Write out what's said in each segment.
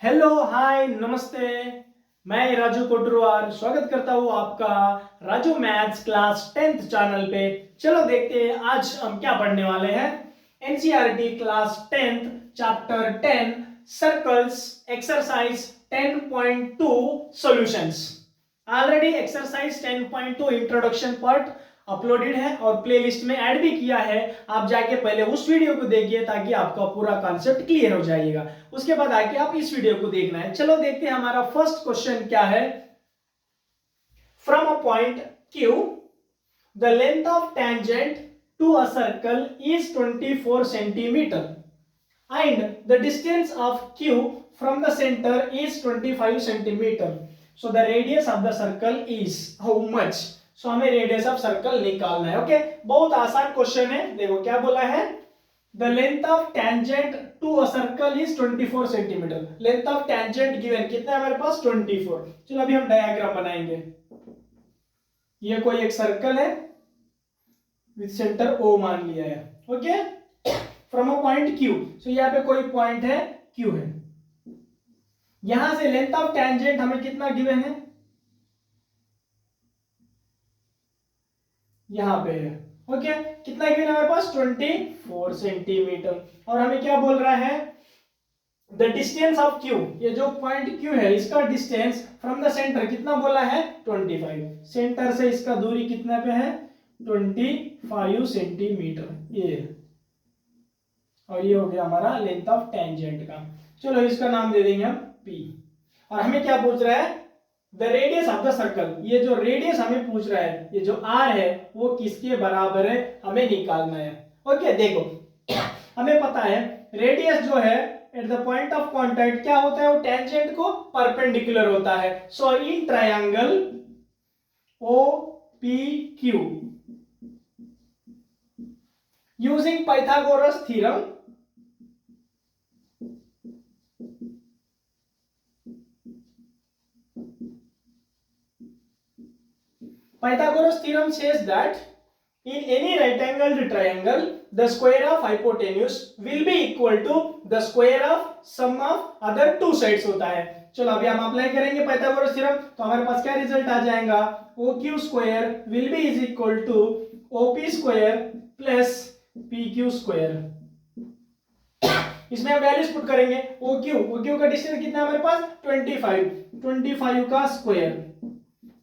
Hello hi नमस्ते। मैं राजू कोटरवार स्वागत करता हूँ आपका Raju maths class 10th channel पे। चलो देखते हैं आज हम क्या पढ़ने वाले हैं। NCERT class 10th chapter 10 circles exercise 10.2 solutions. Already exercise 10.2 introduction part uploaded है और प्लेलिस्ट में ऐड भी किया है। आप जाके पहले उस वीडियो को देखिए ताकि आपका पूरा कॉन्सेप्ट क्लियर हो जाएगा। उसके बाद आके आप इस वीडियो को देखना है। चलो देखते हैं हमारा फर्स्ट क्वेश्चन क्या है। From a point Q the length of tangent to a circle is 24 centimetre and the distance of Q from the center is 25 centimeter. So the radius of the circle is how much? So हमें radius of circle निकालना है। Okay बहुत आसान question है। देखो क्या बोला है, the length of tangent to a circle is 24 centimeter. length of tangent given कितना है हमारे पास 24। चलो अभी हम डायग्राम बनाएंगे। ये कोई एक सर्कल है विथ सेंटर O मान लिया है। Okay from a point Q। सो यहाँ पे कोई पॉइंट है Q है। यहां से लेंथ ऑफ टेंजेंट हमें कितना गिवन है, यहां पे है। ओके कितना गिवन है हमारे पास 24 सेंटीमीटर। और हमें क्या बोल रहा है, द डिस्टेंस ऑफ Q, ये जो पॉइंट Q है इसका डिस्टेंस फ्रॉम द सेंटर कितना बोला है 25। सेंटर से इसका दूरी कितना पे है 25 सेंटीमीटर ये। और ये हो गया हमारा लेंथ ऑफ टेंजेंट का। चलो इसका नाम दे देंगे हम P। और हमें क्या पूछ रहा है, the radius of the circle. ये जो रेडियस हमें पूछ रहा है, ये जो R है वो किसके बराबर है हमें निकालना है। ओके देखो हमें पता है रेडियस जो है at the point of contact क्या होता है, वो टेंजेंट को परपेंडिकुलर होता है। So in triangle OPQ using Pythagoras theorem, Pythagoras theorem says that in any right angled triangle the square of hypotenuse will be equal to the square of sum of other two sides होता है। चलो अभी हम apply करेंगे Pythagoras theorem तो हमारे पास क्या result आ जाएगा, OQ square will be is equal to OP square plus PQ square. इसमें हम वैल्यूज पुट करेंगे। OQ का डिस्टेंस कितना है हमारे पास 25 का square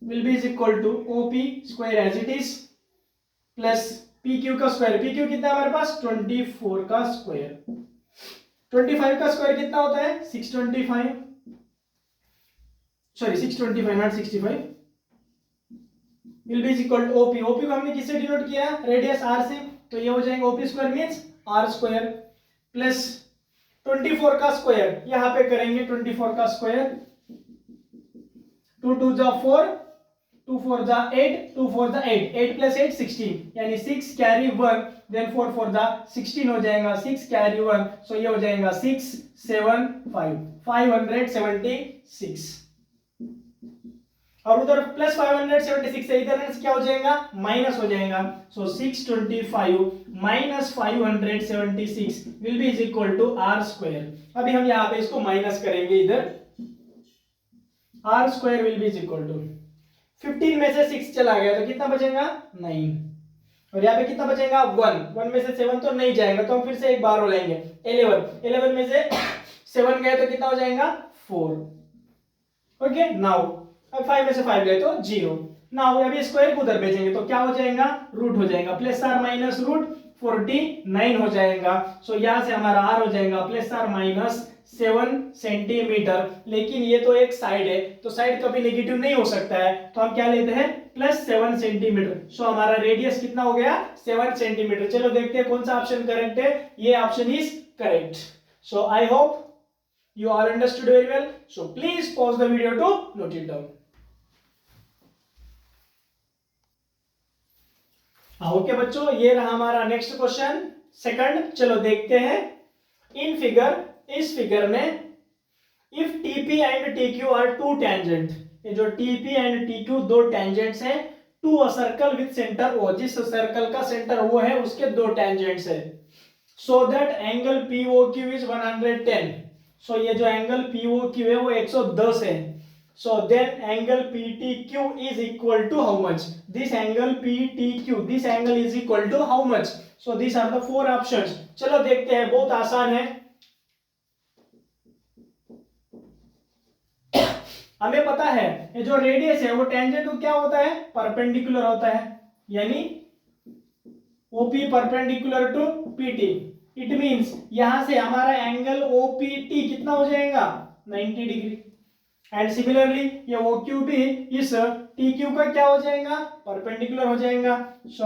will be is equal to OP square as it is plus PQ का स्क्वायर। PQ कितना है हमारे पास 24 का स्क्वायर। 25 का स्क्वायर कितना होता है 625, sorry 625 not 65। will be is equal to OP। OP को हमने किससे डिनोट किया रेडियस R से, तो ये हो जाएगा OP square means R square plus 24 का स्क्वायर यहां पे करेंगे 24 का स्क्वायर 2 2 जा 4 2 4 जा 8 2 4 जा 8 8 प्लस 8 16 यानी 6 कैरी 1 देन 4 4 जा 16 हो जाएगा 6 कैरी 1। सो ये हो जाएगा 675 576। और उधर प्लस 576 है, इधर क्या हो जाएगा माइनस हो जाएगा। So 625 minus 576 will be is equal to R square. अभी हम यहाँ पे इसको माइनस करेंगे, इधर R square will be is equal to 15 में से 6 चला गया तो कितना बचेगा 9। और यहाँ पे कितना बचेगा 1 में से 7 तो नहीं जाएगा तो हम फिर से एक बार हो लेंगे 11 में से 7 गए तो कितना हो जाएगा 4। ओके नाउ अब 5 में से 5 गए तो 0। नाउ अभी स्क्वायर को उधर भेजेंगे तो क्या हो जाएगा रूट हो जाएगा, प्लस आर माइनस रूट 49 हो जाएगा। सो यहां से हमारा R हो जाएगा प्लस आर माइनस 7 सेंटीमीटर। लेकिन ये तो एक साइड है तो साइड कभी नेगेटिव नहीं हो सकता है, तो हम क्या लेते हैं प्लस 7 सेंटीमीटर। सो हमारा रेडियस कितना हो गया 7 सेंटीमीटर। चलो देखते हैं कौन सा ऑप्शन करेक्ट है, ये option is correct. So I hope you all understood very well, so please pause the video to note it down। Okay बच्चों ये रहा हमारा नेक्स्ट क्वेश्चन सेकंड। चलो देखते हैं इन फिगर, इस फिगर में if TP and TQ are two tangent, ये जो TP एंड TQ दो टेंजेंट्स हैं to a circle with centre O, जिस सर्कल का सेंटर O है उसके दो टेंजेंट्स है, so that angle POQ is 110। सो ये जो एंगल POQ है वो 110 है. So then angle PTQ is equal to how much? This angle PTQ, this angle is equal to how much? So these are the four options. चलो देखते हैं, बहुत आसान है. हमें पता है ये जो रेडियस है वो टेंजेंट को क्या होता है, परपेंडिकुलर होता है, यानी OP perpendicular to PT. It means यहां से हमारा एंगल OPT कितना हो जाएगा, 90 डिग्री. एंड सिमिलरली ये OQ भी इस TQ का क्या हो जाएगा, परपेंडिकुलर हो जाएगा. सो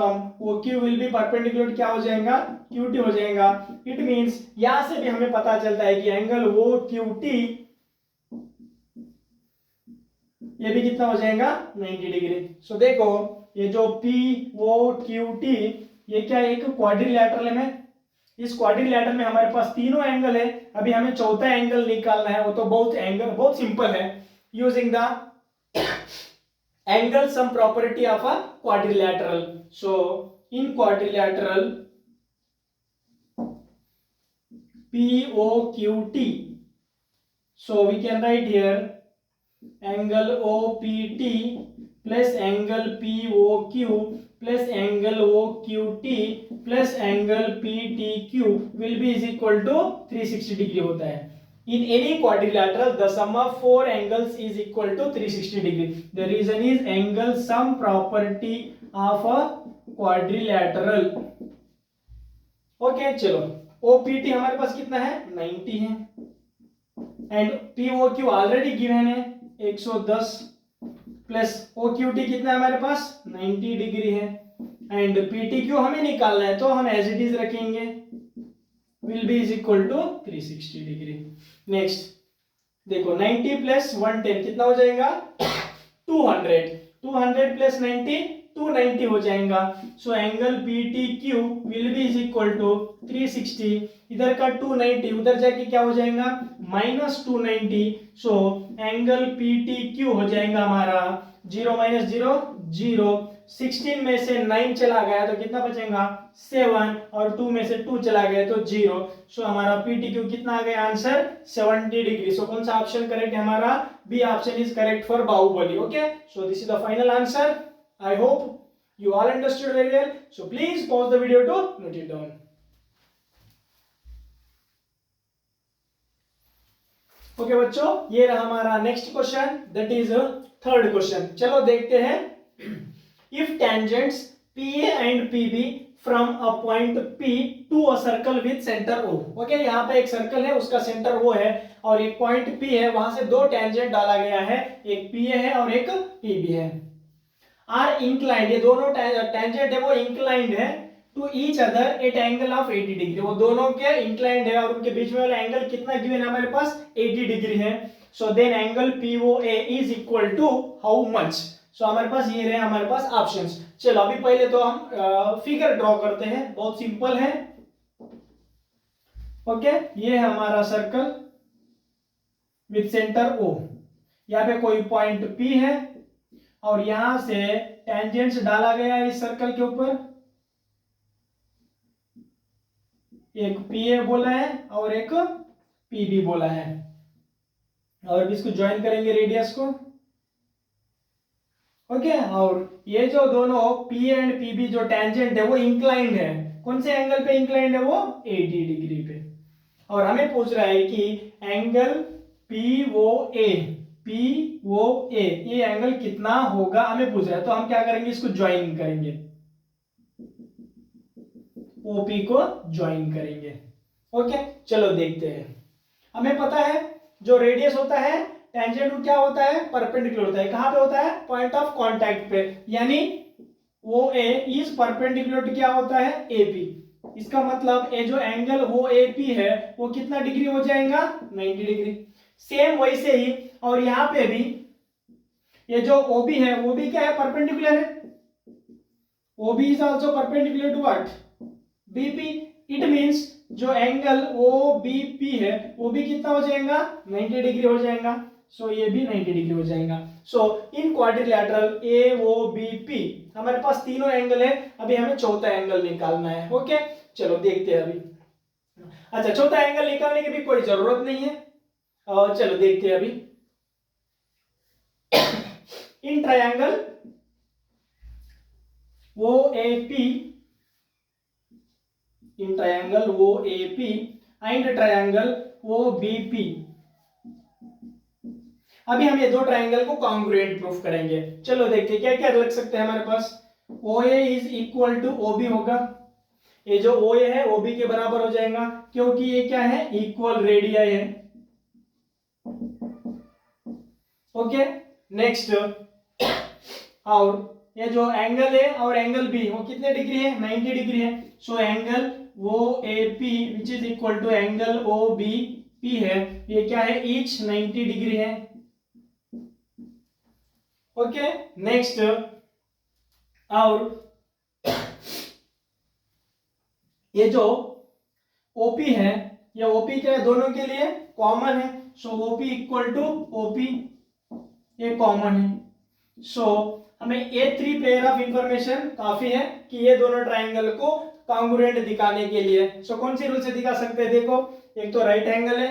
OQ विल बी परपेंडिकुलर क्या हो जाएगा, QT हो जाएगा. इट मींस यहां से भी हमें पता चलता है कि एंगल OQT ये भी कितना हो जाएगा, 90 डिग्री. सो देखो ये जो POQT ये क्या एक क्वाड्रिलैटरल में, इस क्वाड्रिलैटरल में हमारे पास तीनों एंगल है. अभी हमें चौथा एंगल निकालना है, वो तो बहुत सिंपल है, using the angle sum property of a quadrilateral. So in quadrilateral POQT, so we can write here angle OPT plus angle POQ plus angle OQT plus angle PTQ will be is equal to 360 degree होता है. In any quadrilateral the sum of four angles is equal to 360 degree. The reason is angle sum property of a quadrilateral. Okay, चलो OPT हमारे पास कितना है, 90 है, and POQ already given है 110 plus OQT कितना है हमारे पास, 90 डिग्री है, एंड PTQ हमें निकालना है तो हम एज इट इज रखेंगे, will be is equal to 360 degree. Next देखो 90 प्लस 110 कितना हो जाएगा, 200. 200 प्लस 90 290 हो जाएगा. So angle PTQ will be is equal to 360. इधर का 290 उधर जाके क्या हो जाएगा, माइनस 290. सो एंगल PTQ हो जाएगा हमारा 0 माइनस 0 0. 16 में से 9 चला गया तो कितना बचेगा, 7, और 2 में से 2 चला गया तो 0. सो हमारा PTQ कितना आ गया, आंसर 70 डिग्री. सो कौन सा ऑप्शन करेक्ट है हमारा, B option is correct for Baahubali. Okay, so this is the final answer. I hope you all understood very well. So please pause the video to note it down. Okay बच्चों, ये रहा हमारा next question, that is third question. चलो देखते हैं. If tangents PA and PB from a point P to a circle with center O. Okay, यहाँ पे एक सर्कल है, उसका सेंटर O है, और एक पॉइंट P है, वहां से दो टेंजेंट डाला गया है, एक PA है और एक PB है. आर इंक्लाइंड, ये दोनों टेंजेंट है वो इंक्लाइंड है to each other at angle of 80 degree. वो दोनों के इंक्लाइंड है और उनके बीच में वाला एंगल कितना गिवन है हमारे पास, 80 डिग्री है. So then angle POA is equal to how much. So हमारे पास ये रहे हमारे पास ऑप्शंस. चलो अभी पहले तो हम फिगर ड्रॉ करते हैं, बहुत सिंपल है. ओके, ये है हमारा सर्कल विद सेंटर O. यहाँ पे कोई पॉइंट P है और यहां से टेंजेंट्स डाला गया है इस सर्कल के ऊपर. एक PA बोला है और एक PB बोला है, और इसको ज्वाइन करेंगे रेडियस को. ओके, और ये जो दोनों PA एंड PB जो टेंजेंट है वो इंक्लाइंड है. कौन से एंगल पे इंक्लाइंड है वो, 80 डिग्री पे. और हमें पूछ रहा है कि एंगल POA ये एंगल कितना होगा हमें पूछ रहा है. तो हम क्या करेंगे, इसको ज्वाइन करेंगे, OP को ज्वाइन करेंगे. ओके, चलो देखते हैं. हमें पता है जो रेडियस होता है टेंजेंट क्या होता है, परपेंडिकुलर होता है. कहां पे होता है, पॉइंट ऑफ कांटेक्ट पे, यानी OA इज परपेंडिकुलर टू क्या होता है, AP. इसका मतलब ये जो एंगल OAP है वो कितना डिग्री हो जाएगा, 90 डिग्री. सेम वैसे ही और यहाँ पे भी ये जो OB है वो भी क्या है, परपेंडिकुलर है. OB is also perpendicular to what, BP. It means जो एंगल OBP है वो भी कितना हो जाएगा, 90 डिग्री हो जाएगा. सो ये भी 90 डिग्री हो जाएगा. सो इन क्वाड्रिलैटरल AOBP हमारे पास तीनों एंगल है, अभी हमें चौथा एंगल निकालना है. ओके, चलो देखते हैं अभी. अच्छा, चौथा एंगल निकालने की भी कोई जरूरत नहीं है, और चलो देखते हैं अभी। In triangle OAP, in triangle OAP and triangle OBP, अभी हम ये दो ट्रायंगल को कॉन्ग्रुएंट प्रूफ करेंगे। चलो देखते हैं क्या क्या लग सकते हैं हमारे पास। OA is equal to OB होगा, ये जो OA है OB के बराबर हो जाएगा क्योंकि ये क्या है, इक्वल रेडियाई है। ओके, नेक्स्ट, और ये जो एंगल है और एंगल बी वो कितने डिग्री है, 90 डिग्री है। सो angle OAP which is equal to angle OBP है, ये क्या है, ईच 90 डिग्री है। ओके, नेक्स्ट, और ये जो OP है, ये OP क्या है, दोनों के लिए कॉमन है। सो OP इक्वल टू OP, ये कॉमन है। सो हमें ये 3 पेयर ऑफ इंफॉर्मेशन काफी है कि ये दोनों ट्राइंगल को कॉन्ग्रुएंट दिखाने के लिए। सो कौन सी रूल से दिखा सकते हैं, देखो, एक तो राइट एंगल है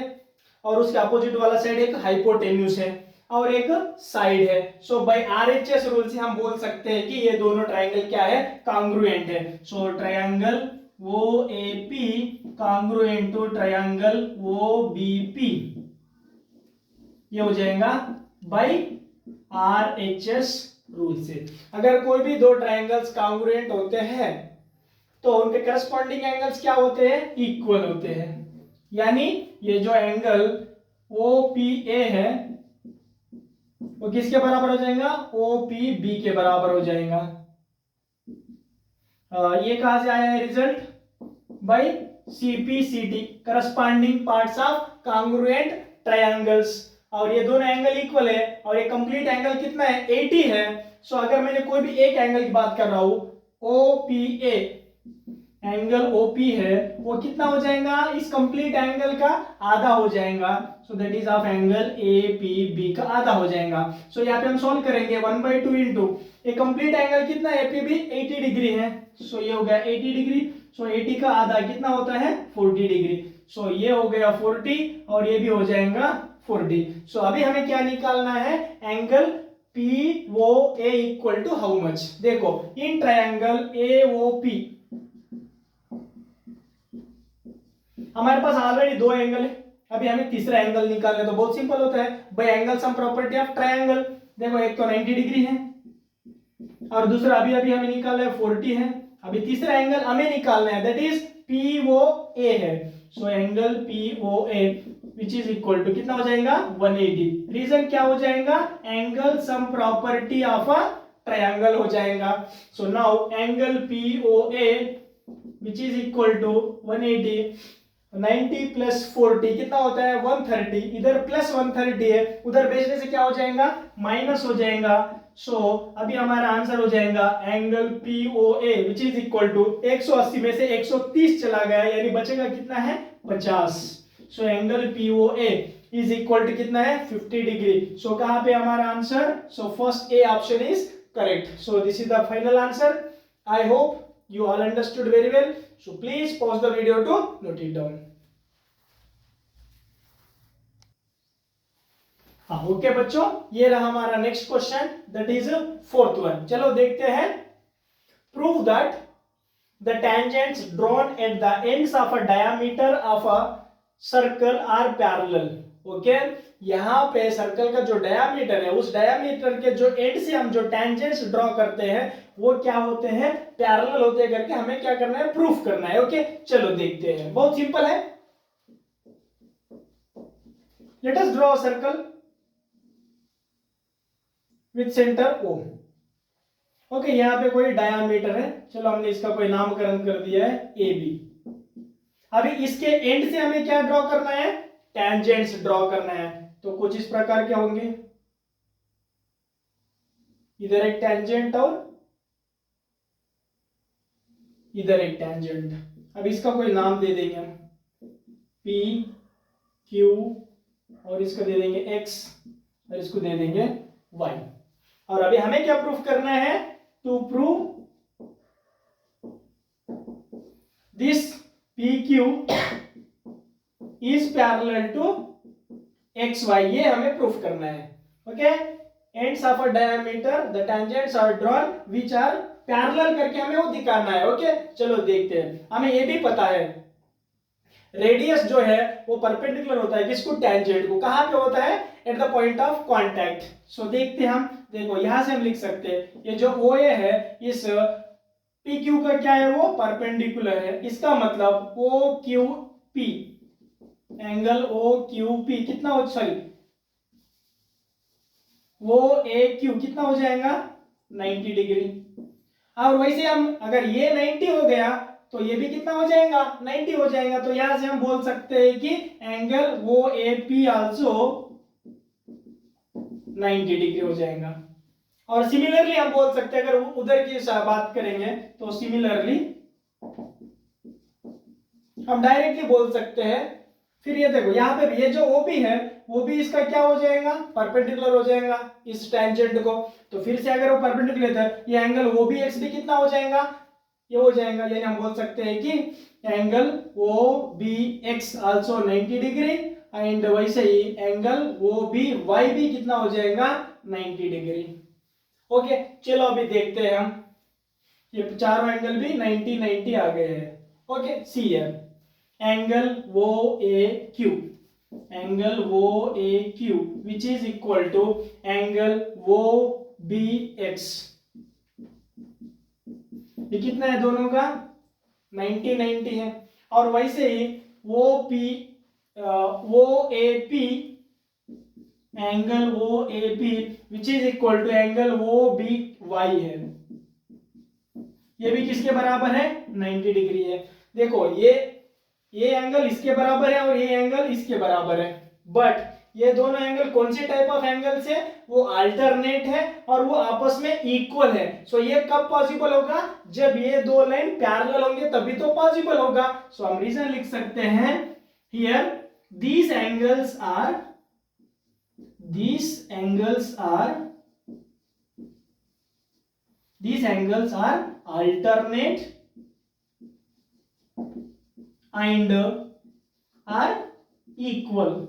और उसके अपोजिट वाला साइड एक हाइपोटेन्यूस है और एक साइड है। सो बाय RHS रूल से हम बोल सकते हैं कि ये दोनों ट्राइंगल क्या है, कॉन्ग्रुएंट है। So triangle OAP congruent to triangle OBP, ये हो जाएगा बाय RHS रूल से। अगर कोई भी दो ट्राइंगल्स कॉन्ग्रुएंट होते हैं तो उनके करस्पॉन्डिंग एंगल्स क्या होते हैं, इक्वल होते हैं। यानी ये जो एंगल OPA है वो किसके बराबर हो जाएगा, OPB के बराबर हो जाएगा। ये कहां से आया है result, by CPCT, corresponding parts of congruent triangles. और ये दोनों एंगल इक्वल है और ये कंप्लीट एंगल कितना है, 80 है। सो अगर मैंने कोई भी एक एंगल की बात कर रहा हूं, OPA एंगल OP है, वो कितना हो जाएगा, इस कंप्लीट एंगल का आधा हो जाएगा। So that is of angle APB का आधा हो जाएगा। सो यहाँ पे हम सॉल्व करेंगे 1/2 इंटू ये कंप्लीट एंगल कितना है, APB 80 डिग्री है। सो ये हो गया 80 डिग्री। सो 80 का आधा कितना होता है, 40 डिग्री। सो ये हो गया 40 और ये भी हो जाएगा 40। सो अभी हमें क्या निकालना है, angle POA equal to how much. देखो इन ट्रायंगल AOP हमारे पास ऑलरेडी दो एंगल है, अभी हमें तीसरा एंगल निकालना है तो बहुत सिंपल होता है, bye angle sum property of triangle. देखो एक तो 90 डिग्री है और दूसरा अभी अभी हमें निकालना है 40 है। अभी तीसरा एंगल हमें निकालना है, दैट इज POA है। सो angle POA which is equal to कितना हो जाएगा, 180। रीजन क्या हो जाएगा, angle sum property of a triangle हो जाएगा। So now angle POA which is equal to 180, 90 plus 40 कितना होता है, 130। इधर प्लस 130 है, उधर भेजने से क्या हो जाएगा, माइनस हो जाएगा। सो अभी हमारा आंसर हो जाएगा angle POA which is equal to 180 में से 130 चला गया, यानी बचेगा कितना है, 50। So angle POA is equal to कितना है, 50 डिग्री। सो कहां पे हमारा answer, so first A option is correct. So this is the final answer. I hope you all understood very well, so please pause the video to note it down. हाँ okay बच्चों, ये रहा हमारा next question, that is fourth one. चलो देखते हैं। Prove that the tangents drawn at the ends of a diameter of a circle are parallel. Okay, यहाँ पे सर्कल का जो डायामीटर है, उस डायामीटर के जो एंड से हम जो टेंजेंट्स ड्रॉ करते हैं वो क्या होते हैं, पैरेलल होते हैं करके हमें क्या करना है, प्रूफ करना है। ओके चलो देखते हैं, बहुत सिंपल है। Let us draw a circle with centre O। Okay, यहाँ पे कोई डायामीटर है, चलो हमने इसका कोई नामकरण कर दिया है AB। अभी इसके एंड से हमें क्या ड्रॉ करना है, टेंजेंट्स ड्रॉ करना है। तो कुछ इस प्रकार के होंगे, इधर एक टेंजेंट और इधर एक टेंजेंट। अब इसका कोई नाम दे देंगे हम, P Q, और इसको दे देंगे X और इसको दे देंगे Y। और अभी हमें क्या प्रूफ करना है, to prove this PQ is parallel to x y, ये हमें प्रूफ करना है। Okay, ends of a diameter the tangents are drawn which are parallel करके हमें वो दिखाना है। ओके, चलो देखते हैं। हमें ये भी पता है रेडियस जो है वो परपेंडिकुलर होता है किसको, टेंजेंट को। कहां पे होता है, at the point of contact. So देखते हैं हम, देखो यहां से हम लिख सकते हैं ये जो ओ ए है इस पी क्यू का क्या है, वो परपेंडिकुलर है। इसका मतलब O Q P, angle O Q P कितना हो, सॉरी वो ए क्यू कितना हो जाएगा 90 डिग्री। और वैसे हम अगर ये 90 हो गया तो ये भी कितना हो जाएगा 90 हो जाएगा। तो यहां से हम बोल सकते हैं कि एंगल वो ए पी आल्सो 90 डिग्री हो जाएगा। और सिमिलरली हम बोल सकते हैं, अगर उधर की बात करेंगे तो सिमिलरली हम डायरेक्टली बोल सकते हैं। फिर ये देखो यहाँ पे ये जो ओ बी है वो भी इसका क्या हो जाएगा, परपेंडिकुलर हो जाएगा इस टेंजेंट को। तो फिर से अगर वो परपेंडिकुलर है ये एंगल ओ बी एक्स भी कितना हो जाएगा, ये हो जाएगा। यानी हम बोल सकते हैं कि angle O B X also 90 degree and वैसे ही एंगल ओ बी वाई भी कितना हो जाएगा 90 डिग्री। ओके, चलो अभी देखते हैं हम, ये चारों एंगल भी 90 90 आ गए हैं। ओके, सी है angle O A Q, angle O A Q which is equal to angle O B X. ये कितना है दोनों का 90 90 है। और वैसे ही O P O A P, angle O A P which is equal to angle O B Y है। ये भी किसके बराबर है 90 डिग्री है। देखो ये एंगल इसके बराबर है और ये एंगल इसके बराबर है, बट ये दोनों एंगल कौन सी टाइप ऑफ एंगल्स है, वो अल्टरनेट है और वो आपस में इक्वल है। सो ये कब पॉसिबल होगा, जब ये दो लाइन पैरेलल होंगे तभी तो पॉसिबल होगा। सो हम रीजन लिख सकते हैं here these angles are alternate and are equal.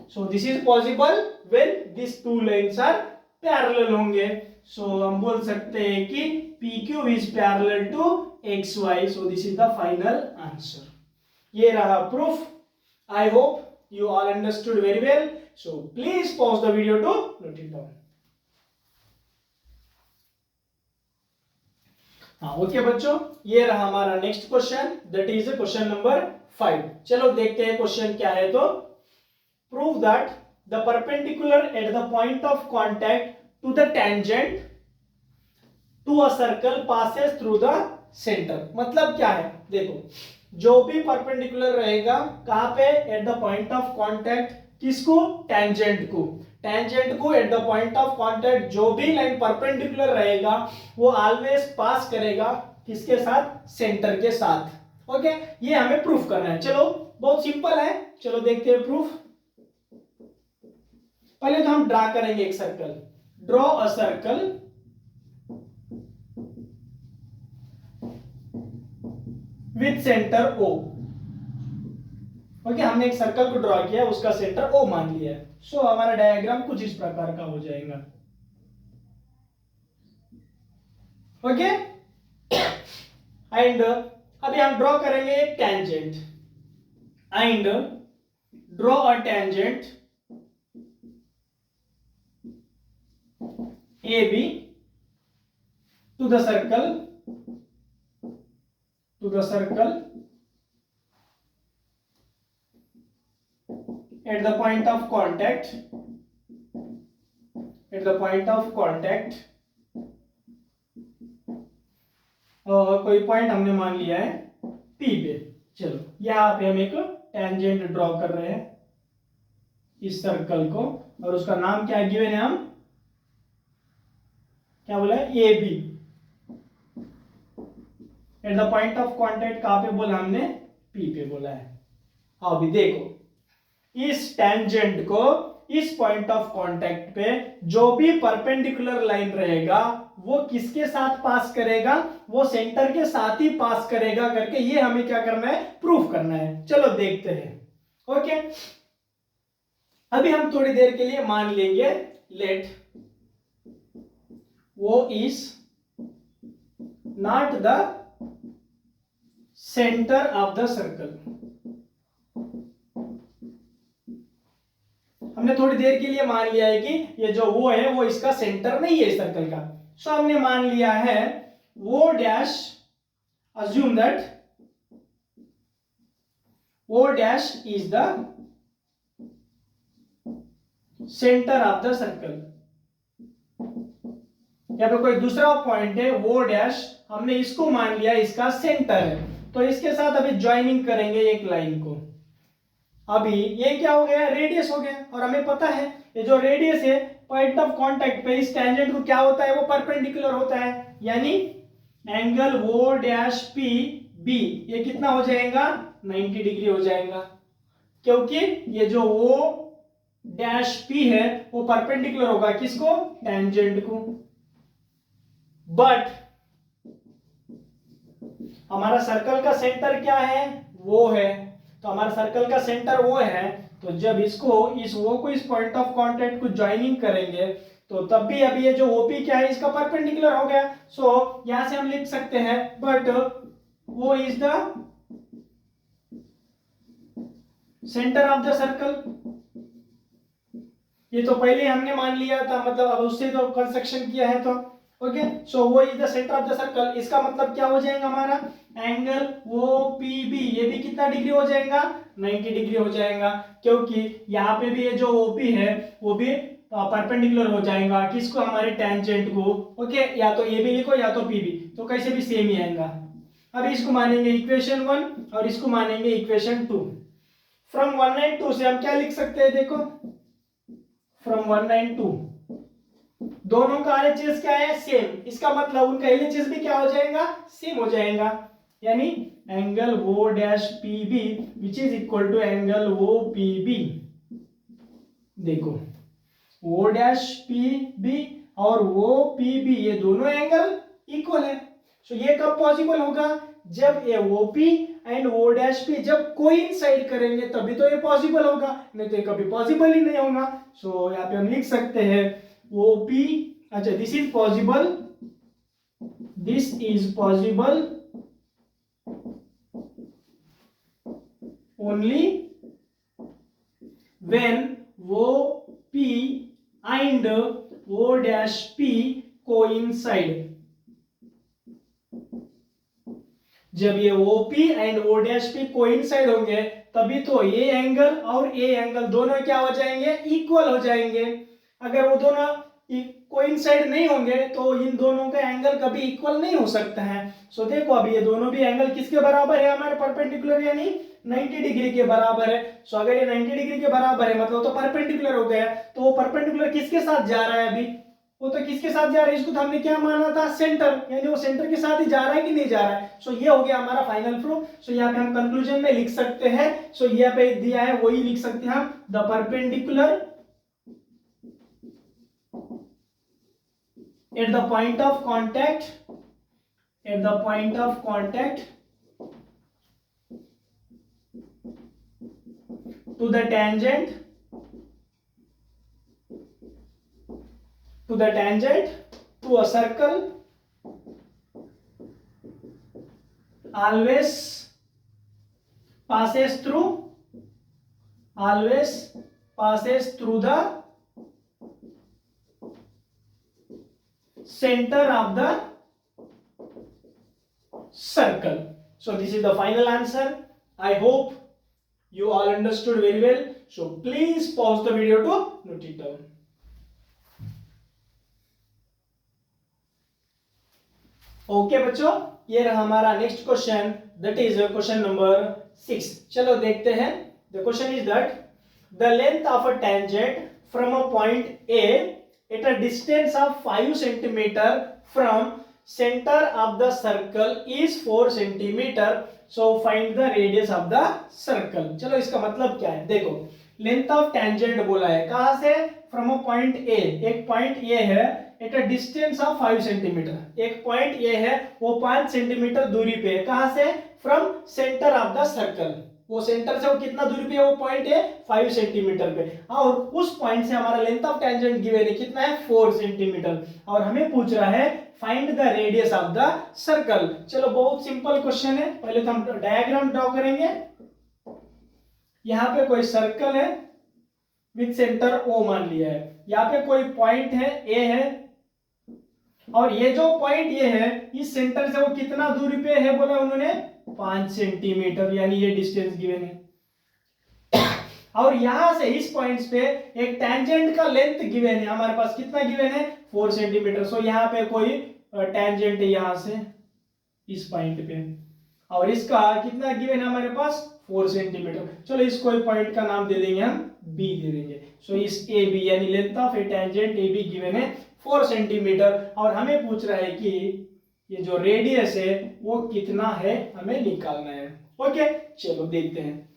So this is possible when these two lines are parallel होंगे। So हम बोल सकते हैं कि PQ is parallel to XY. So this is the final answer. ये रहा proof. I hope you all understood very well. So please pause the video to note it down. हाँ okay बच्चों, ये रहा हमारा next question, that is question number 5। चलो देखते हैं क्वेश्चन क्या है। तो prove that the perpendicular at the point of contact to the tangent to a circle passes through the centre. मतलब क्या है, देखो जो भी परपेंडिकुलर रहेगा कहां पे, eight the point of contact, किसको, टेंजेंट को। टेंजेंट को eight the point of contact जो भी लाइन परपेंडिकुलर रहेगा वो ऑलवेज पास करेगा किसके साथ, सेंटर के साथ। ओके, ये हमें प्रूफ करना है। चलो बहुत सिंपल है, चलो देखते हैं प्रूफ। पहले तो हम ड्रा करेंगे एक circle, draw a circle with centre O. Okay, हमने एक सर्कल को ड्रॉ किया, उसका सेंटर ओ मान लिया है। सो हमारा डायग्राम कुछ इस प्रकार का हो जाएगा। ओके, एंड अभी हम ड्रॉ करेंगे एक tangent and draw a tangent A B to the circle at the point of contact कोई पॉइंट हमने मान लिया है P पे। चलो यहां पे हम एक टेंजेंट ड्रॉ कर रहे हैं इस सर्कल को, और उसका नाम क्या गिवन है, हम क्या बोला है, A B. At the point of contact कहां पे बोला हमने, P पे बोला है। अभी देखो इस टेंजेंट को इस पॉइंट ऑफ कांटेक्ट पे जो भी परपेंडिकुलर लाइन रहेगा वो किसके साथ पास करेगा, वो सेंटर के साथ ही पास करेगा करके ये हमें क्या करना है, प्रूफ करना है। चलो देखते हैं। ओके, अभी हम थोड़ी देर के लिए मान लेंगे लेट वो is not the centre of the circle. हमने थोड़ी देर के लिए मान लिया है कि ये जो वो है वो इसका सेंटर नहीं है सर्कल का। सो हमने मान लिया है वो dash, assume that O dash is the center of the circle। यहाँ पे कोई दूसरा पॉइंट है वो डैश, हमने इसको मान लिया इसका सेंटर है, तो इसके साथ अभी ज्वाइनिंग करेंगे एक लाइन को। अभी ये क्या हो गया, रेडियस हो गया, और हमें पता है ये जो रेडियस है पॉइंट ऑफ कांटेक्ट पे इस टेंजेंट को क्या होता है, वो परपेंडिकुलर होता है, यानी angle O dash P B ये कितना हो जाएगा 90 डिग्री हो जाएगा, क्योंकि ये जो वो डैश पी है वो परपेंडिकुलर होगा किसको, टेंजेंट को। बट हमारा सर्कल का सेंटर क्या है, वो है, तो हमारा सर्कल का सेंटर वो है, तो जब इसको इस वो को इस पॉइंट ऑफ कांटेक्ट को ज्वाइनिंग करेंगे तो तब भी अभी ये जो ओपी क्या है इसका परपेंडिकुलर हो गया। सो यहां से हम लिख सकते हैं बट वो is the centre of the circle. ये तो पहले हमने मान लिया था, मतलब अब उससे तो कंस्ट्रक्शन किया है, तो ओके। सो वो is the centre of the circle, इसका मतलब क्या हो जाएगा हमारा एंगल वो पी बी ये भी कितना डिग्री हो जाएगा 90 डिग्री हो जाएगा, क्योंकि यहाँ पे भी ये जो ओपी है वो भी परपेंडिकुलर हो जाएगा किसको, हमारे टेंजेंट को। ओके, या तो ये भी लिखो या तो पी बी, तो कैसे भी सेम ही आएगा। अभी इसको मानेंगे इक्वेशन 1 और इसको मानेंगे इक्वेशन 2। फ्रॉम 1 एंड 2 से हम क्या लिख सकते हैं, देखो फ्रॉम 1 एंड 2 दोनों का RHS क्या है, सेम, इसका मतलब उनका LHS भी क्या हो जाएगा, सेम हो जाएगा, यानी angle O dash P B which is equal to angle O P B. देखो वो डैश पी बी और वो पी बी ये दोनों एंगल इक्वल है। सो ये कब पॉसिबल होगा, जब ये OP and O dash P जब कोइंसाइड करेंगे तभी तो ये पॉसिबल होगा, नहीं तो ये कभी पॉसिबल ही नहीं होगा। सो यहाँ पे हम लिख सकते हैं OP, अच्छा this is possible only when OP and O dash P coincide. जब ये OP and O dash P coincide होंगे तभी तो ये एंगल और ये एंगल दोनों क्या हो जाएंगे, इक्वल हो जाएंगे। अगर वो दोनों कोइंसाइड नहीं होंगे तो इन दोनों का एंगल कभी इक्वल नहीं हो सकता है। सो देखो अभी ये दोनों भी एंगल किसके बराबर है, हमारे परपेंडिकुलर, यानी 90 डिग्री के बराबर है। सो अगर ये 90 डिग्री के बराबर है मतलब तो परपेंडिकुलर हो गया, तो वो परपेंडिकुलर किसके साथ जा रहा है, अभी वो तो किसके साथ जा रहा है, इसको तो हमने क्या माना था, सेंटर, यानी वो सेंटर के साथ ही जा रहा है कि नहीं जा रहा है। सो ये हो गया हमारा फाइनल प्रूफ। सो यहाँ पे हम कंक्लूजन में लिख सकते हैं, सो यहाँ पे दिया है वही लिख सकते हैं हम, the perpendicular at the point of contact to the tangent to a circle always passes through the center of the circle. So this is the final answer. I hope you all understood very well. So please pause the video to note it down. Okay बच्चों, ये रहा हमारा next question, that is question number 6। चलो देखते हैं। The question is that the length of a tangent from a point A at a distance of 5 centimeter from center of the circle is 4 centimeter. So find the radius of the circle. चलो इसका मतलब क्या है, देखो length of tangent बोला है, कहां से, फ्रॉम अ पॉइंट ए, एक पॉइंट ए है at a distance of 5 centimetre, एक पॉइंट ए है वो 5 सेंटीमीटर दूरी पे है, कहां से, from centre of the circle. वो सेंटर से वो कितना दूरी पे है, वो पॉइंट है 5 सेंटीमीटर पे, और उस पॉइंट से हमारा लेंथ ऑफ टेंजेंट गिवन है कितना है 4 सेंटीमीटर, और हमें पूछ रहा है find the radius of the circle. चलो बहुत सिंपल क्वेश्चन है, पहले तो हम डायग्राम ड्रॉ करेंगे। यहाँ पे कोई सर्कल है विथ सेंटर O मान लिया है, यहाँ पे कोई पॉइंट है A है, और ये जो पॉइंट ये है इस सेंटर से वो कितना दूरी पे है बोला उन्होंने 5 सेंटीमीटर, यानी ये डिस्टेंस गिवन है। और यहां से इस पॉइंट्स पे एक टेंजेंट का लेंथ गिवन है, हमारे पास कितना गिवन है 4 सेंटीमीटर। सो यहाँ पे कोई टेंजेंट है यहां से इस पॉइंट पे, और इसका कितना गिवन है हमारे पास 4 सेंटीमीटर। चलो इस कोई पॉइंट का नाम दे देंगे हम बी दे देंगे। सो इस ए बी यानी length of A tangent A be given है 4 सेंटीमीटर, और हमें पूछ रहा है कि ये जो रेडियस है वो कितना है, हमें निकालना है। ओके चलो देखते हैं।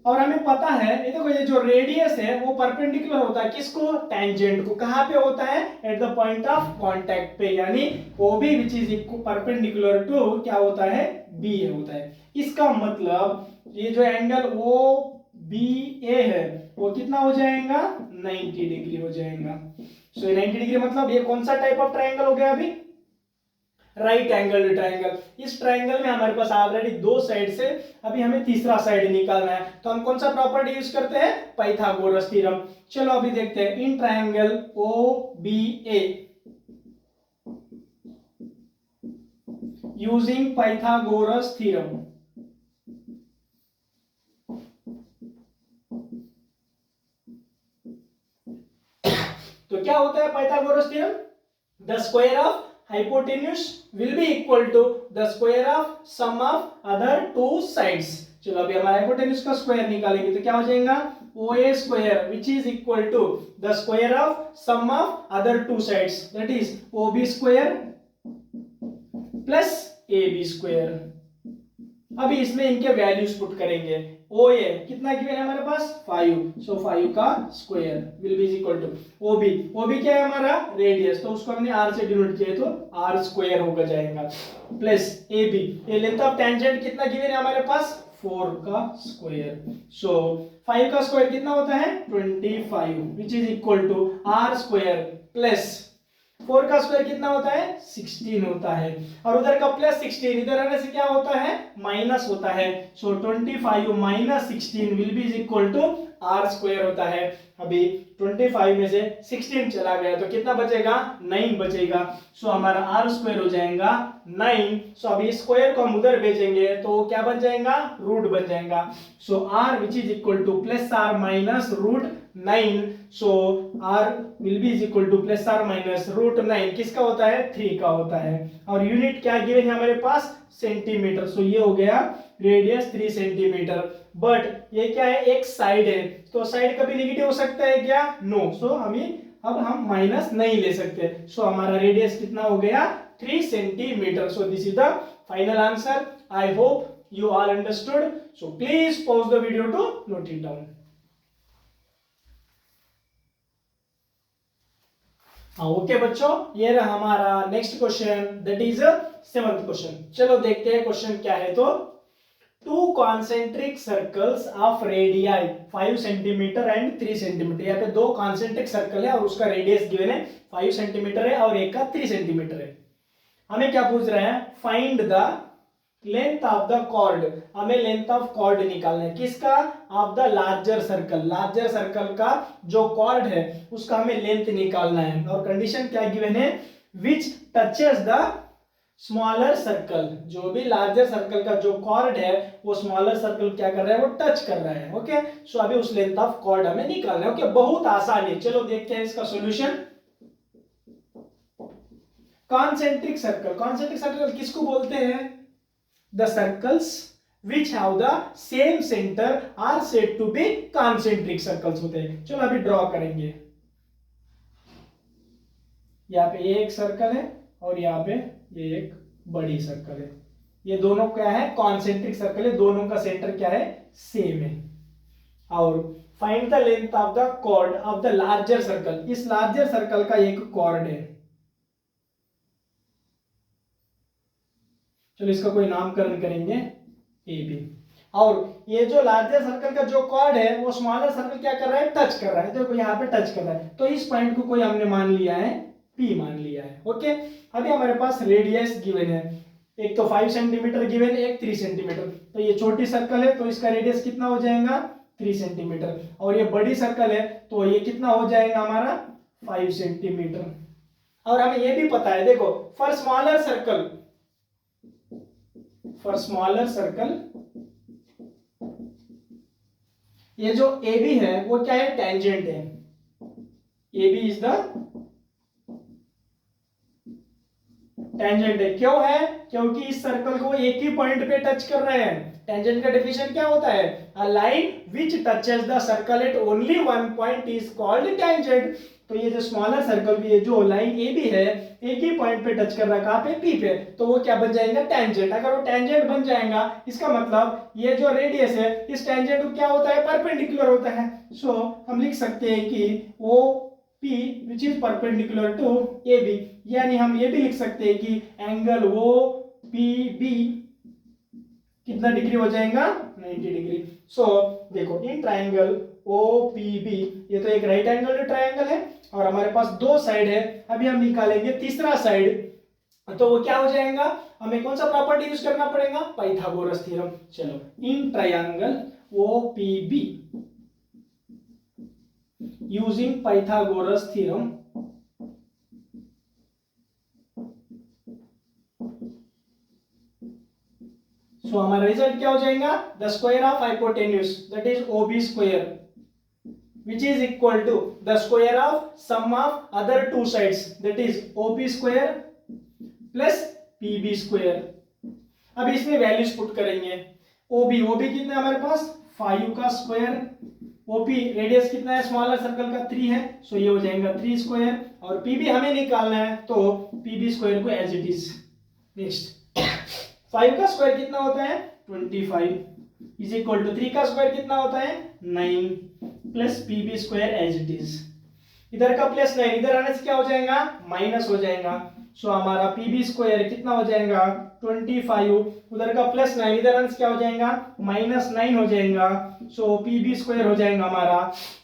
और हमें पता है ये देखो, ये जो रेडियस है वो परपेंडिकुलर होता है किसको, टेंजेंट को। कहां पे होता है, at the point of contact पे, यानी OB which is perpendicular to क्या होता है बी होता है। इसका मतलब ये जो एंगल OBA है वो कितना हो जाएगा 90 डिग्री हो जाएगा। सो 90 डिग्री मतलब ये कौन सा टाइप ऑफ ट्रायंगल हो गया अभी, राइट एंगल ट्रायंगल। इस ट्रायंगल में हमारे पास ऑलरेडी 2 साइड से, अभी हमें तीसरा साइड निकालना है, तो हम कौन सा प्रॉपर्टी यूज करते हैं, पाइथागोरस थ्योरम। चलो अभी देखते हैं in triangle OBA using Pythagoras theorem. तो क्या होता है Pythagoras theorem, the square of hypotenuse will be equal to the square of sum of other two sides। चलो अभी हमारा hypotenuse का स्क्वायर निकालेंगे तो क्या हो जाएगा OA square which is equal to the square of sum of other two sides, that is OB square plus AB square। अभी इसमें इनके वैल्यूज पुट करेंगे। OA कितना गिवन है हमारे पास 5, सो 5 का square will be equal to OB क्या है हमारा रेडियस, तो उसको हमने R से डिनोट किया तो R स्क्वायर होगा जाएगा, प्लस AB ये लेंथ ऑफ टेंजेंट कितना गिवन है हमारे पास 4 का स्क्वायर। सो 5 का स्क्वायर कितना होता है 25 which is equal to R square plus 4 का स्क्वायर कितना होता है 16 होता है, और उधर का प्लस 16 इधर आने से क्या होता है माइनस होता है। So 25 minus 16 will be equal to R square होता है। अभी 25 में से 16 चला गया तो कितना बचेगा 9 बचेगा। सो हमारा R स्क्वायर हो जाएगा 9। सो अभी स्क्वायर को हम उधर भेजेंगे तो क्या बन जाएगा रूट बन जाएगा। So R which is equal to plus R minus root 9। So R will be equal to plus R minus root 9 किसका होता है 3 का होता है, और यूनिट क्या गिवन है हमारे पास सेंटीमीटर। सो ये हो गया रेडियस 3 सेंटीमीटर, बट ये क्या है एक साइड है, तो साइड कभी नेगेटिव हो सकता है क्या, नो। सो अब हम माइनस नहीं ले सकते। सो हमारा रेडियस कितना हो गया 3 centimetre. So this is the final answer. I hope you all understood. So please pause the video to note it down. Okay बच्चों, ये रहा हमारा next question, that is 7th question. चलो देखते हैं क्वेश्चन क्या है। तो 2 concentric circles of radii 5 centimetre and 3 centimetre. यहाँ पे 2 कॉन्सेंट्रिक सर्कल है और उसका रेडियस गिवन है 5 सेंटीमीटर है और एक का 3 सेंटीमीटर है। हमें क्या पूछ रहा है find the length of the chord. हमें लेंथ ऑफ कॉर्ड निकालना है किसका, of the larger circle. Larger circle का जो कॉर्ड है उसका हमें लेंथ निकालना है, और कंडीशन क्या गिवन है विच टचेस द स्मॉलर सर्कल। जो भी लार्जर सर्कल का जो कॉर्ड है वो स्मॉलर सर्कल क्या कर रहा है वो टच कर रहा है। ओके सो अभी उस लेंथ ऑफ कॉर्ड हमें निकालना है। ओके बहुत आसान है, चलो देखते हैं इसका सॉल्यूशन। कॉन्सेंट्रिक सर्कल किसको बोलते हैं, the circles which have the same center are said to be concentric circles होते हैं। चलो अभी ड्रॉ करेंगे। यहाँ पे ये एक सर्कल है और यहाँ पे ये एक बड़ी सर्कल है। ये दोनों क्या है कॉन्सेंट्रिक सर्कल है, दोनों का सेंटर क्या है सेम है। और find the length of the chord of the larger circle. इस लार्जर सर्कल का एक कॉर्ड है, चलो इसका कोई नामकरण करेंगे ए बी। और ये जो लार्जर सर्कल का जो कॉर्ड है वो स्मॉलर सर्कल क्या कर रहा है, टच कर रहा है, देखो यहाँ पे टच कर रहा है, तो इस पॉइंट को कोई हमने मान लिया है P मान लिया है। ओके, अभी हमारे पास रेडियस गिवन है, एक तो 5 सेंटीमीटर गिवन है, एक 3 सेंटीमीटर, तो ये छोटी सर्कल है तो इसका रेडियस कितना हो जाएगा 3 सेंटीमीटर, और ये बड़ी सर्कल है तो ये कितना हो जाएगा हमारा 5 सेंटीमीटर। और हमें ये भी पता है, देखो फॉर स्मॉलर सर्कल ये जो AB है वो क्या है, टेंजेंट है, AB इज द टेंजेंट है। क्यों है, क्योंकि इस सर्कल को एक ही पॉइंट पे टच कर रहे हैं। टेंजेंट का डेफिनेशन क्या होता है, a line which touches the circle eight only one point is called tangent. तो ये जो स्मॉलर सर्कल भी है, जो लाइन AB है एक ही पॉइंट पे टच कर रहा है, कहां पे, P पे, तो वो क्या बन जाएगा, टेंजेंट। अगर वो टेंजेंट बन जाएगा इसका मतलब ये जो रेडियस है इस टेंजेंट को क्या होता है, परपेंडिकुलर होता है। सो हम लिख सकते हैं कि OP which is perpendicular to AB, यानी हम ये भी लिख सकते हैं कि एंगल OPB कितना डिग्री हो जाएगा, 90 डिग्री। सो देखो इन ट्राइंगल OPB, ये तो एक राइट एंगल ट्राइंगल है और हमारे पास दो साइड है। अभी हम निकालेंगे तीसरा साइड, तो वो क्या हो जाएगा, हमें कौन सा प्रॉपर्टी यूज करना पड़ेगा, पाइथागोरस थ्योरम। चलो in triangle OPB using Pythagoras theorem, so हमारा रिजल्ट क्या हो जाएगा, the square of hypotenuse that is OB square which is equal to the square of sum of other two sides that is OP square plus PB square। अब इसमें values put करेंगे, OB कितना है हमारे पास 5 का स्क्वायर, OP रेडियस कितना है स्मॉलर सर्कल का 3 है, सो ये हो जाएगा 3 स्क्वायर, और PB हमें निकालना है तो PB स्क्वायर को एज इट इज। नेक्स्ट 5 का स्क्वायर कितना होता है 25 इज इक्वल टू 3 का स्क्वायर कितना होता है 9 plus PB square as it is. इधर का प्लस 9 इधर आने से क्या हो जाएगा, माइनस हो जाएगा। सो हमारा PB स्क्वायर कितना हो जाएगा 25, उधर का प्लस 9 इधर आने से क्या हो जाएगा -9 हो जाएगा। सो PB स्क्वायर हो जाएगा हमारा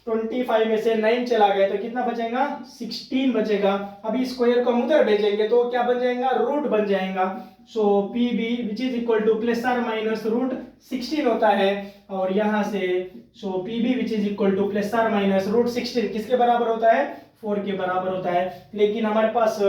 25 में से 9 चला गया तो कितना बचेगा 16 बचेगा। अभी स्क्वायर को हम उधर भेजेंगे तो क्या बन जाएगा, रूट बन जाएगा। सो PB which is equal to plus और माइनस रूट 16 होता है, और यहां से सो PB which is equal to plus और माइनस रूट 16 किसके बराबर होता है, 4 के बराबर होता है। लेकिन हमारे पास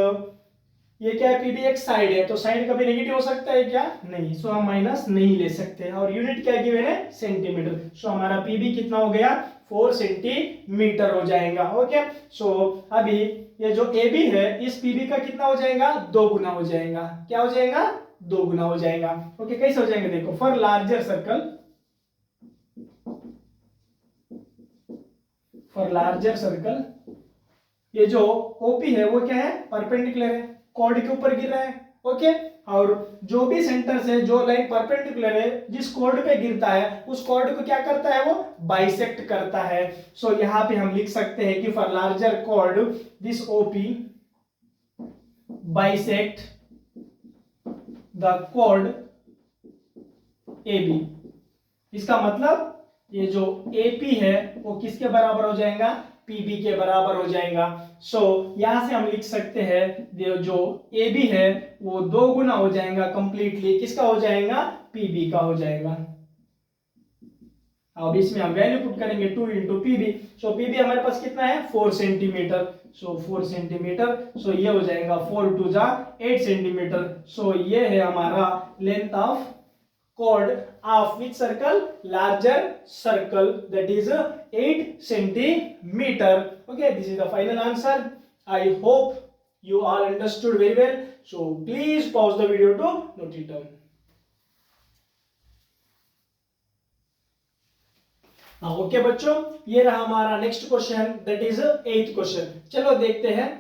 ये क्या है, PB एक साइड है तो साइड कभी नेगेटिव हो सकता है क्या, नहीं, सो हम माइनस नहीं ले सकते। और यूनिट क्या गिवन है, सेंटीमीटर। सो हमारा PB कितना हो गया 4 सेंटीमीटर हो जाएगा। ओके, सो अभी ये जो AB है इस PB का कितना हो जाएगा 2 गुना हो जाएगा। क्या हो जाएगा 2 गुना हो जाएगा। ओके, कैसे हो जाएंगे देखो, फॉर लार्जर सर्कल ये जो OP है वो क्या है, परपेंडिकुलर है, कॉर्ड के ऊपर गिर रहा है। ओके, और जो भी सेंटर से जो लाइन परपेंडिकुलर है जिस कॉर्ड पे गिरता है उस कॉर्ड को क्या करता है, वो बाइसेक्ट करता है। सो यहाँ पे हम लिख सकते हैं कि for larger chord this OP bisect the chord AB। इसका मतलब ये जो AP है वो किसके बराबर हो जाएगा, PB के बराबर हो जाएगा। सो यहां से हम लिख सकते हैं जो AB है वो 2 गुना हो जाएगा कंप्लीटली, किसका हो जाएगा, PB का हो जाएगा। अब इसमें हम वैल्यू पुट करेंगे 2 इंटू PB। सो PB हमारे पास कितना है 4 सेंटीमीटर, सो 4 सेंटीमीटर, सो ये हो जाएगा 4 2 जा 8 सेंटीमीटर। सो ये है हमारा length of chord of which circle, larger circle, that is 8 centimeter. Okay, this is the final answer. I hope you all understood very well, so please pause the video to note it down. Okay बच्चों, ये रहा हमारा next question, that is 8th question. चलो देखते हैं।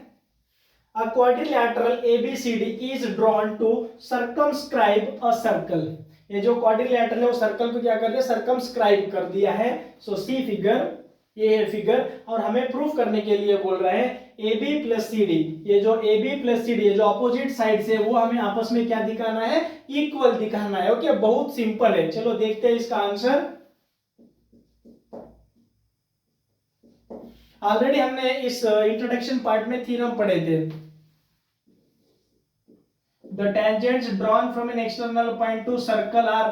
A quadrilateral ABCD is drawn to circumscribe a circle। ये जो quadrilateral है वो सर्कल को क्या कर दिया, सर्कमस्क्राइब कर दिया है। सो सी फिगर ये है फिगर, और हमें प्रूफ करने के लिए बोल रहे हैं A B plus C D, ये जो A B plus C D जो अपोजिट साइड से, वो हमें आपस में क्या दिखाना है, इक्वल दिखाना है। ओके, बहुत सिंपल है। चलो देखते हैं इसका आंसर। ऑलरेडी हमने इस इंट्रोडक्शन पार्ट में थ्योरम पढ़े थे। The tangents drawn from an external point to circle are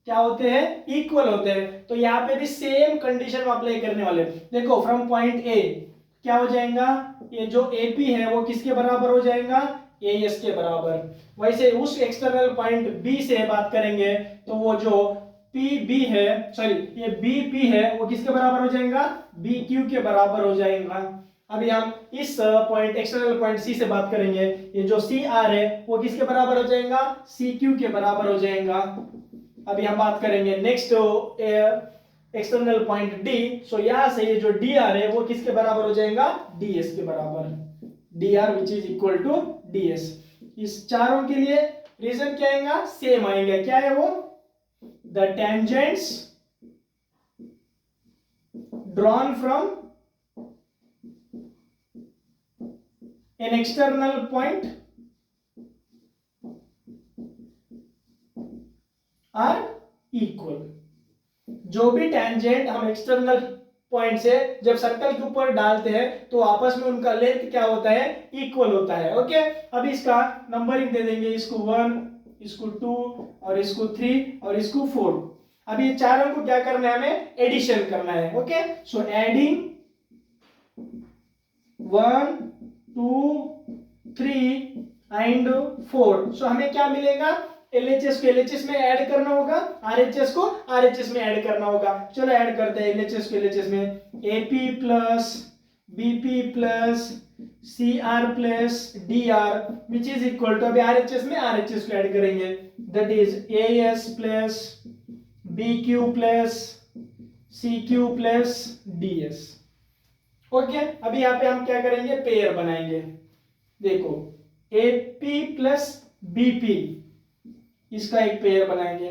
क्या होते हैं, इक्वल होते हैं। तो यहाँ पे भी सेम कंडीशन अप्लाई करने वाले। देखो फ्रॉम पॉइंट ए क्या हो जाएगा, ये जो एपी है वो किसके बराबर हो जाएगा, एएस के बराबर। वैसे उस एक्सटर्नल पॉइंट बी से बात करेंगे तो वो जो पी बी है, सॉरी ये बी पी है, वो किसके बराबर हो जाएगा, बी क्यू के बराबर हो जाएगा। अभी हम इस पॉइंट एक्सटर्नल पॉइंट सी से बात करेंगे, ये जो सी आर है वो किसके बराबर हो जाएगा, सी क्यू के बराबर हो जाएगा। अभी हम बात करेंगे नेक्स्ट एक्सटर्नल पॉइंट डी। सो यहां से ये जो डी आर है वो किसके बराबर हो जाएगा, डी एस के बराबर, D R which is equal to D S. इस चारों के लिए रीजन क्या आएगा, सेम आएगा। क्या है वो, the tangents drawn from an external point are equal. जो भी टेंजेंट हम एक्सटर्नल पॉइंट से जब सर्कल के ऊपर डालते हैं तो आपस में उनका लेंथ क्या होता है, इक्वल होता है। ओके, अब इसका नंबरिंग दे देंगे, इसको 1, इसको 2 और इसको 3 और इसको 4। अब ये चारों को क्या करना है, हमें एडिशन करना है। Okay, so adding 1 2 3 and 4। सो हमें क्या मिलेगा, LHS को LHS में ऐड करना होगा, RHS को RHS में ऐड करना होगा। चलो ऐड करते हैं LHS को LHS में। AP plus BP plus CR plus DR which is equal to, अभी RHS में RHS को ऐड करेंगे, that is AS plus BQ plus CQ plus DS। Okay, अभी यहाँ पे हम क्या करेंगे, पेयर बनाएंगे। देखो AP प्लस BP इसका एक पेयर बनाएंगे,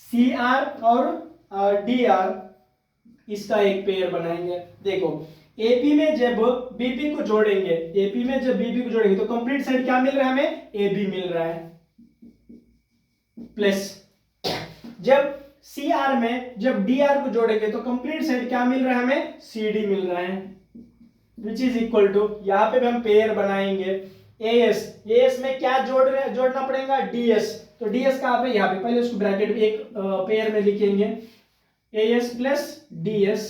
CR और DR इसका एक पेयर बनाएंगे। देखो AP में जब BP को जोड़ेंगे, AP में जब BP को जोड़ेंगे तो कंप्लीट साइड क्या मिल रहा है हमें, AB मिल रहा है। प्लस जब CR में जब DR को जोड़ेंगे तो कंप्लीट साइड क्या मिल रहा है हमें, CD मिल रहा है, विच इज इक्वल टू, यहाँ पे भी हम पेयर बनाएंगे। AS में क्या जोड़ना पड़ेगा, DS। तो DS कहाँ पे, यहाँ पे, पहले उसको ब्रैकेट में एक पेयर में लिखेंगे AS प्लस DS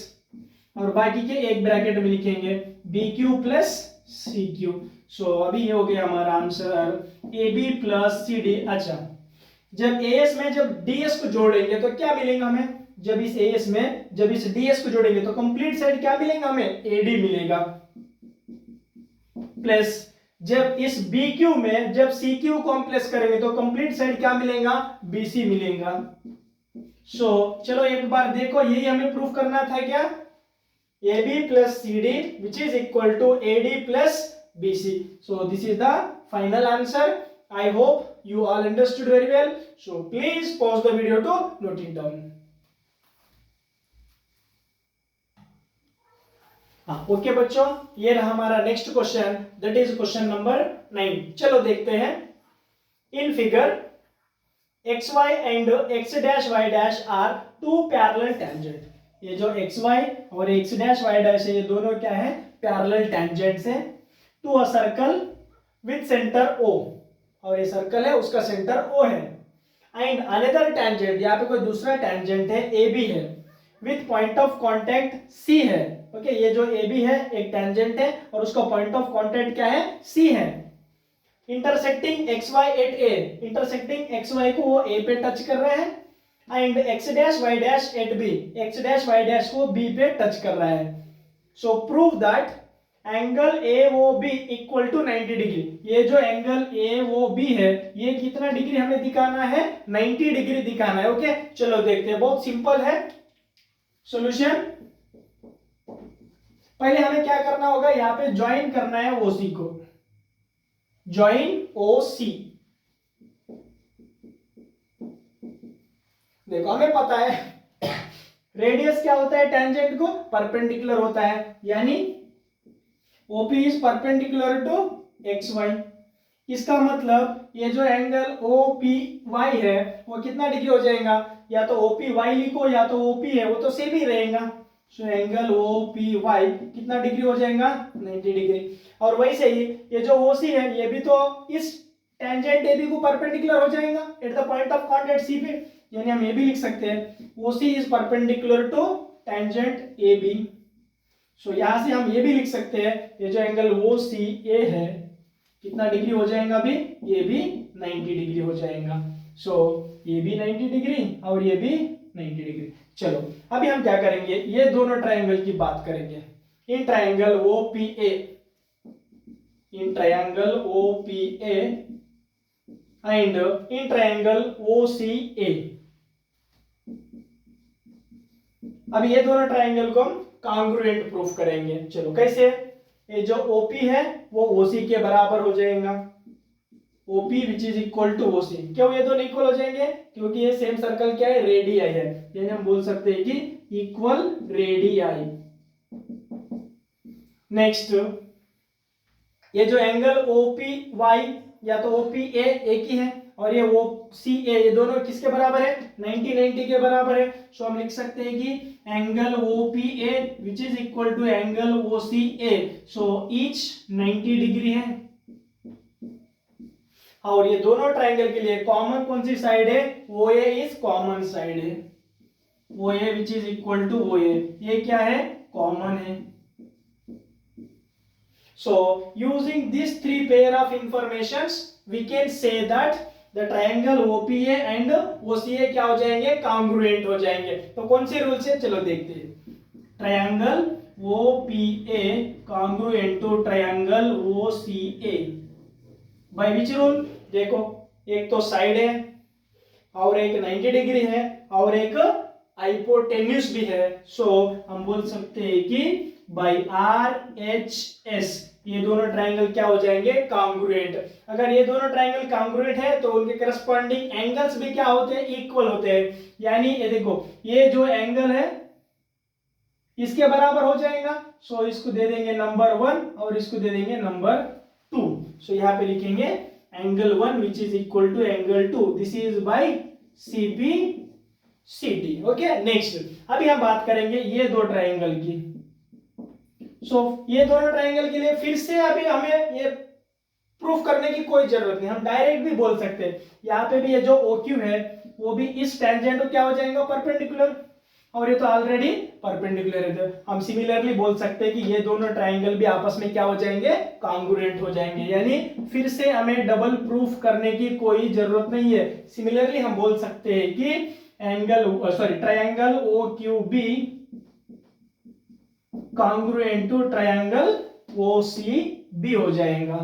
और बाकी के एक ब्रैकेट में लिखेंगे BQ प्लस CQ। सो अभी ये हो गया हमारा आंसर AB प्लस CD। अच्छा, जब AS में जब DS को जोड़ेंगे तो क्या मिलेगा हमें, जब इस AS में जब इस DS को जोड़ेंगे तो कंप्लीट साइड क्या मिलेगा हमें, AD मिलेगा। प्लस जब इस BQ में जब CQ को हम प्लस करेंगे तो कंप्लीट साइड क्या मिलेगा, BC मिलेगा। सो चलो एक बार देखो, यही हमें प्रूफ करना था क्या, AB plus CD which is equal to AD plus BC। So this is the final answer. I hope you all understood very well. So please pause the video to note it down. Okay बच्चों, ये रहा हमारा next question, that is question number 9। चलो देखते हैं। इन figure XY and X dash Y dash are two parallel tangent. ये जो XY और X डैश Y डैश है ये दोनों क्या है, पैरेलल टेंजेंट्स है to a circle with centre O। और ये सर्कल है उसका सेंटर O है। एंड अनदर टेंजेंट, यहाँ पे कोई दूसरा टेंजेंट है AB है, with point of contact C है। ओके, ये जो AB है एक टेंजेंट है और उसका पॉइंट ऑफ कांटेक्ट क्या है, C है। Intersecting XY at A, intersecting XY को वो A पे टच कर रहे हैं and X dash Y dash at B, X dash Y dash को B पे टच कर रहा है। So prove that angle AOB equal to 90 degree. ये जो एंगल AOB है ये कितना डिग्री हमें दिखाना है, 90 डिग्री दिखाना है। ओके, चलो देखते हैं, बहुत सिंपल है सॉल्यूशन। पहले हमें क्या करना होगा, यहाँ पे ज्वाइन करना है OC को, ज्वाइन OC। देखो हमें पता है रेडियस क्या होता है, टेंजेंट को परपेंडिकुलर होता है, यानी OP is perpendicular to XY। इसका मतलब ये जो एंगल OPY है वो कितना डिग्री हो जाएगा, या तो OPY लिखो या तो OP है, वो तो सेम ही रहेगा। सो एंगल OPY कितना डिग्री हो जाएगा, 90 डिग्री। और वैसे ही ये जो OC है ये भी तो इस टेंजेंट AB को परपेंडिकुलर हो जाएगा eight the point of contact C पे, यानी हम ये भी लिख सकते हैं OC is perpendicular to tangent AB। सो यहां से हम ये भी लिख सकते हैं ये जो एंगल OCA है कितना डिग्री हो जाएगा अभी, ये भी 90 डिग्री हो जाएगा। सो ये भी 90 डिग्री और ये भी 90 डिग्री। चलो अभी हम क्या करेंगे, ये दोनों ट्रायंगल की बात करेंगे। In triangle OPA, in triangle OPA and in triangle OCA। अब ये दोनों ट्रायंगल को हम कॉन्ग्रुएंट प्रूफ करेंगे। चलो कैसे, ये जो OP है वो OC के बराबर हो जाएगा, OP which is equal to OC। क्यों ये दोनों इक्वल हो जाएंगे, क्योंकि ये सेम सर्कल क्या है, रेडियस है, यानी हम बोल सकते हैं कि इक्वल रेडियस। नेक्स्ट ये जो एंगल OPY या तो OPA एक ही है और ये OCA, ये दोनों किसके बराबर है, 90 के बराबर है। सो हम लिख सकते हैं कि angle OPA which is equal to angle OCA। So each 90 degree है। और ये दोनों ट्रायंगल के लिए कॉमन कौन सी साइड है, OA इज कॉमन साइड है, OA which is equal to OA, ये क्या है, कॉमन है। So using these three pair of informations we can say that the triangle OPA and OCA क्या हो जाएंगे, congruent हो जाएंगे। तो कौन से रूल से, चलो देखते हैं। Triangle OPA congruent to triangle OCA by which rule, देखो एक तो साइड है और एक 90 डिग्री है और एक हाइपोटेन्यूज भी है। सो हम बोल सकते हैं कि बाई RHS ये दोनों ट्रायंगल क्या हो जाएंगे, कॉन्ग्रुएंट। अगर ये दोनों ट्रायंगल कॉन्ग्रुएंट है तो उनके करस्पॉन्डिंग एंगल्स भी क्या होते हैं, इक्वल होते हैं। यानी ये देखो ये जो एंगल है इसके बराबर हो जाएगा। सो इसको दे देंगे नंबर 1 और इसको दे देंगे नंबर 2। सो यहाँ पे लिखेंगे angle 1 which is equal to angle 2, this is by CPCT। Okay, next अभी हम बात करेंगे ये दो ट्रायंगल की। सो ये दोनों ट्रायंगल के लिए फिर से अभी हमें ये प्रूफ करने की कोई जरूरत नहीं, हम डायरेक्ट भी बोल सकते हैं। यहाँ पे भी ये जो OQ है वो भी इस टेंजेंट को क्या हो जाएगा, परपेंडिकुलर, और ये तो ऑलरेडी परपेंडिकुलर है। हम सिमिलरली बोल सकते हैं कि ये दोनों ट्रायंगल भी आपस में क्या हो जाएंगे, कॉन्ग्रुएंट हो जाएंगे। यानी फिर से हमें डबल प्रूफ करने की कोई जरूरत नहीं है। सिमिलरली हम बोल सकते हैं कि triangle OQB congruent to triangle OCB हो जाएगा।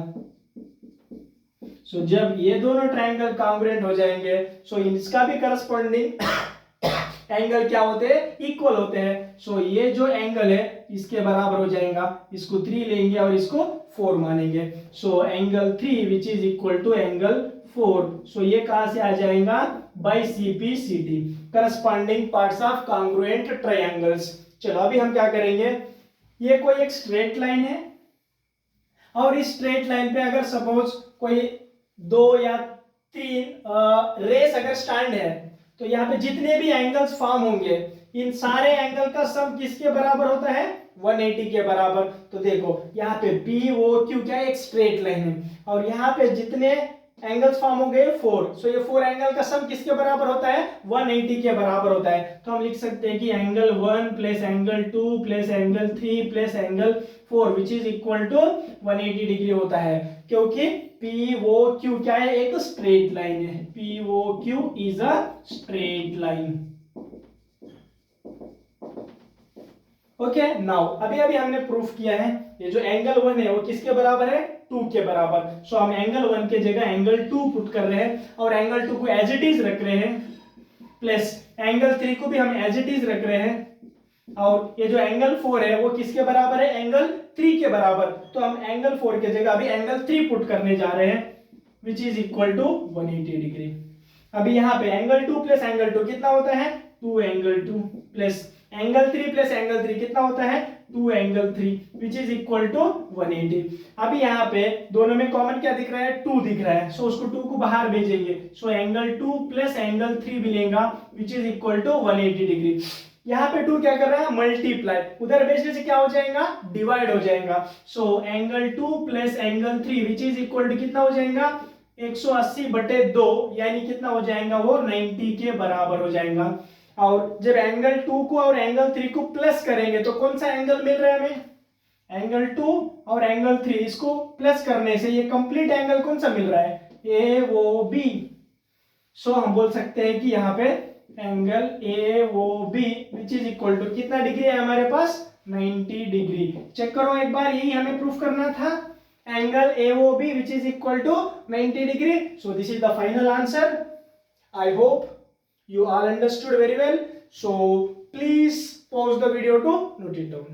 सो जब ये दोनों ट्रायंगल कॉन्ग्रुएंट हो जाएंगे सो इसका भी करस्पॉन्डिंग एंगल क्या होते हैं, इक्वल होते हैं। सो ये जो एंगल है इसके बराबर हो जाएगा, इसको 3 लेंगे और इसको 4 मानेंगे। So angle 3 which is equal to angle 4। So ये कहां से आ जाएगा, by CPCT, corresponding parts of congruent triangles. चलो अभी हम क्या करेंगे, ये कोई एक स्ट्रेट लाइन है और इस स्ट्रेट लाइन पे अगर सपोज कोई 2 या 3 रेस अगर स्टैंड है तो यहाँ पे जितने भी एंगल्स फॉर्म होंगे इन सारे एंगल का सम किसके बराबर होता है, 180 के बराबर। तो देखो यहाँ पे POQ क्या है, एक स्ट्रेट लाइन है और यहाँ पे जितने एंगल्स फॉर्म हो गए 4। सो ये 4 एंगल का सम किसके बराबर होता है, 180 के बराबर होता है। तो हम लिख सकते हैं कि angle 1 plus angle 2 plus angle 3 plus angle 4 which is equal to 180 degree होता है, क्योंकि POQ क्या है, एक स्ट्रेट लाइन है। POQ is a straight line. Okay, now अभी हमने प्रूफ किया है ये जो एंगल 1 है वो किसके बराबर है, 2 के बराबर। सो हम एंगल 1 के जगह एंगल 2 पुट कर रहे हैं और एंगल 2 को एज इट इज रख रहे हैं, प्लस एंगल 3 को भी हम एज इट इज रख रहे हैं और ये जो एंगल 4 है वो किसके बराबर है, एंगल 3 के बराबर। तो हम एंगल 4 के जगह अभी एंगल 3 पुट करने जा रहे हैं which is equal to 180 degree. अभी यहाँ पे एंगल 2 प्लस एंगल 2 कितना होता है, 2 angle 2 plus angle 3 plus angle 3 कितना होता है 2 angle 3 which is equal to 180। अभी यहाँ पे दोनों में कॉमन क्या दिख रहा है 2 दिख रहा है, सो उसको 2 को बाहर भेजेंगे, सो एंगल 2 प्लस एंगल 3 मिलेगा which is equal to 180 degree. यहाँ पे 2 क्या कर रहा है मल्टीप्लाई, उधर भेजने से क्या हो जाएगा डिवाइड हो जाएगा, so angle 2 plus angle 3 which is equal to कितना हो जाएगा 180/2 यानी कितना हो जाएगा वो 90 के बराबर हो जाएगा। और जब एंगल 2 को और एंगल 3 को प्लस करेंगे तो कौन सा एंगल मिल रहा है हमें एंगल 2 और एंगल 3, इसको प्लस करने से ये कंप्लीट एंगल कौन सा मिल रहा है AOB। सो हम बोल सकते हैं कि यहाँ पे angle AOB which is equal to कितना डिग्री है हमारे पास 90 डिग्री। चेक करो एक बार, यही हमें प्रूफ करना था, angle AOB which is equal to 90 degree. So this is the final answer. I hope you all understood very well. So please pause the video to note it down.